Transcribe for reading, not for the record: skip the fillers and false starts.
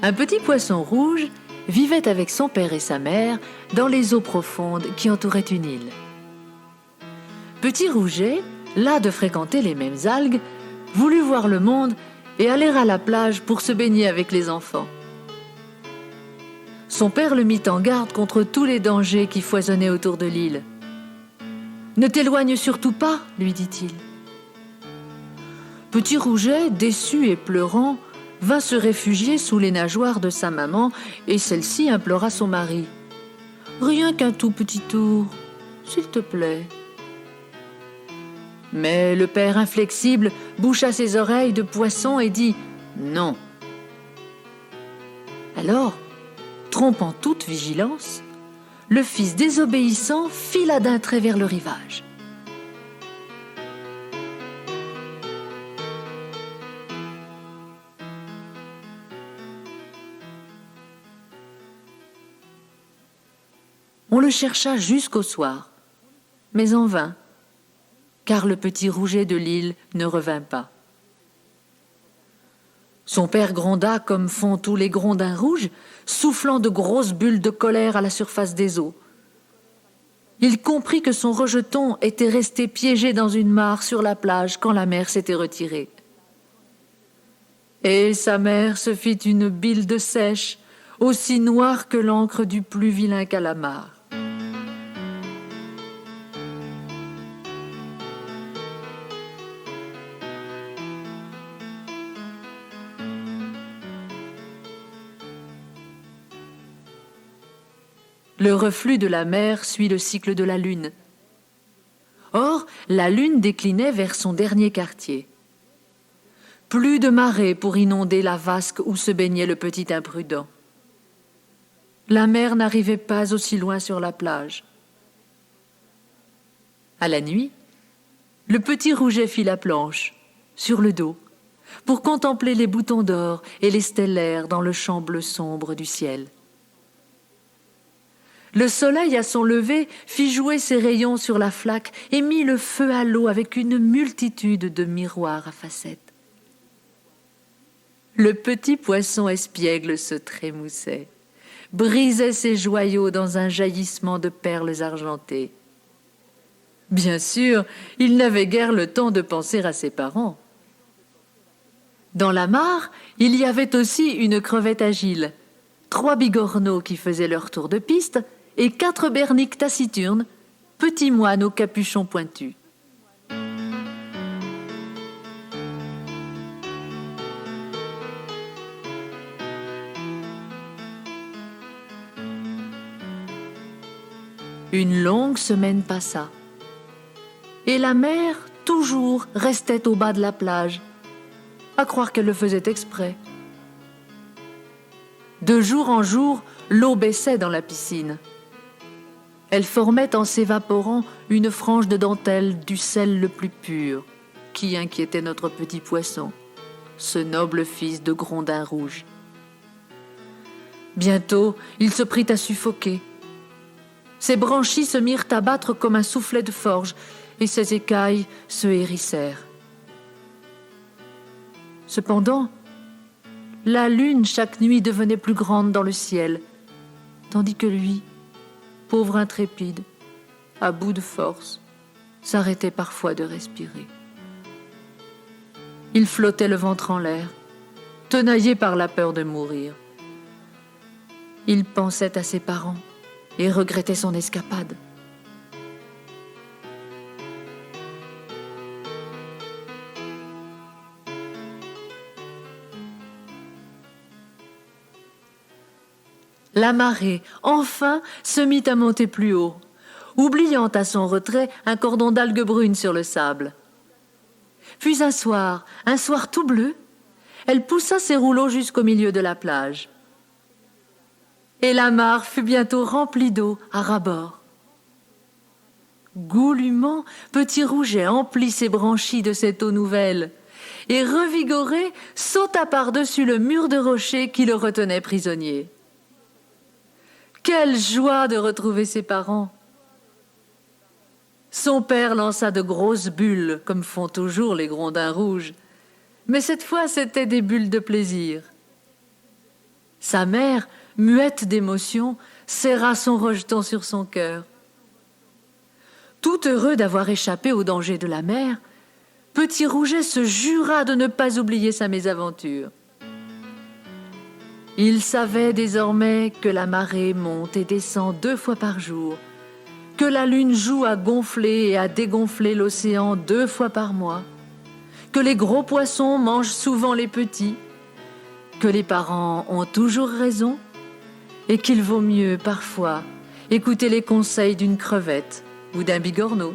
Un petit poisson rouge vivait avec son père et sa mère dans les eaux profondes qui entouraient une île. Petit Rouget, las de fréquenter les mêmes algues, voulut voir le monde et aller à la plage pour se baigner avec les enfants. Son père le mit en garde contre tous les dangers qui foisonnaient autour de l'île. « Ne t'éloigne surtout pas, lui dit-il. » Petit Rouget, déçu et pleurant, vint se réfugier sous les nageoires de sa maman et celle-ci implora son mari. « Rien qu'un tout petit tour, s'il te plaît. » Mais le père inflexible boucha ses oreilles de poisson et dit « Non. » Alors, trompant toute vigilance, le fils désobéissant fila d'un trait vers le rivage. On le chercha jusqu'au soir, mais en vain, car le petit Rouget de l'île ne revint pas. Son père gronda comme font tous les grondins rouges, soufflant de grosses bulles de colère à la surface des eaux. Il comprit que son rejeton était resté piégé dans une mare sur la plage quand la mer s'était retirée. Et sa mère se fit une bile de sèche, aussi noire que l'encre du plus vilain calamar. Le reflux de la mer suit le cycle de la lune. Or, la lune déclinait vers son dernier quartier. Plus de marée pour inonder la vasque où se baignait le petit imprudent. La mer n'arrivait pas aussi loin sur la plage. À la nuit, le petit Rouget fit la planche, sur le dos, pour contempler les boutons d'or et les stellaires dans le champ bleu sombre du ciel. Le soleil, à son lever, fit jouer ses rayons sur la flaque et mit le feu à l'eau avec une multitude de miroirs à facettes. Le petit poisson espiègle se trémoussait, brisait ses joyaux dans un jaillissement de perles argentées. Bien sûr, il n'avait guère le temps de penser à ses parents. Dans la mare, il y avait aussi une crevette agile, 3 bigorneaux qui faisaient leur tour de piste, et 4 berniques taciturnes, petits moines au capuchon pointu. Une longue semaine passa, et la mer, toujours, restait au bas de la plage, à croire qu'elle le faisait exprès. De jour en jour, l'eau baissait dans la piscine. Elle formait en s'évaporant une frange de dentelle du sel le plus pur, qui inquiétait notre petit poisson, ce noble fils de Grondin rouge. Bientôt, il se prit à suffoquer. Ses branchies se mirent à battre comme un soufflet de forge, et ses écailles se hérissèrent. Cependant, la lune chaque nuit devenait plus grande dans le ciel, tandis que lui, pauvre intrépide, à bout de force, s'arrêtait parfois de respirer. Il flottait le ventre en l'air, tenaillé par la peur de mourir. Il pensait à ses parents et regrettait son escapade. La marée, enfin, se mit à monter plus haut, oubliant à son retrait un cordon d'algues brunes sur le sable. Puis un soir tout bleu, elle poussa ses rouleaux jusqu'au milieu de la plage. Et la mare fut bientôt remplie d'eau à ras-bord. Goulûment, petit Rouget emplit ses branchies de cette eau nouvelle et, revigoré, sauta par-dessus le mur de rochers qui le retenait prisonnier. Quelle joie de retrouver ses parents! Son père lança de grosses bulles, comme font toujours les grondins rouges, mais cette fois c'étaient des bulles de plaisir. Sa mère, muette d'émotion, serra son rejeton sur son cœur. Tout heureux d'avoir échappé au danger de la mer, Petit Rouget se jura de ne pas oublier sa mésaventure. Il savait désormais que la marée monte et descend 2 fois par jour, que la lune joue à gonfler et à dégonfler l'océan 2 fois par mois, que les gros poissons mangent souvent les petits, que les parents ont toujours raison et qu'il vaut mieux parfois écouter les conseils d'une crevette ou d'un bigorneau.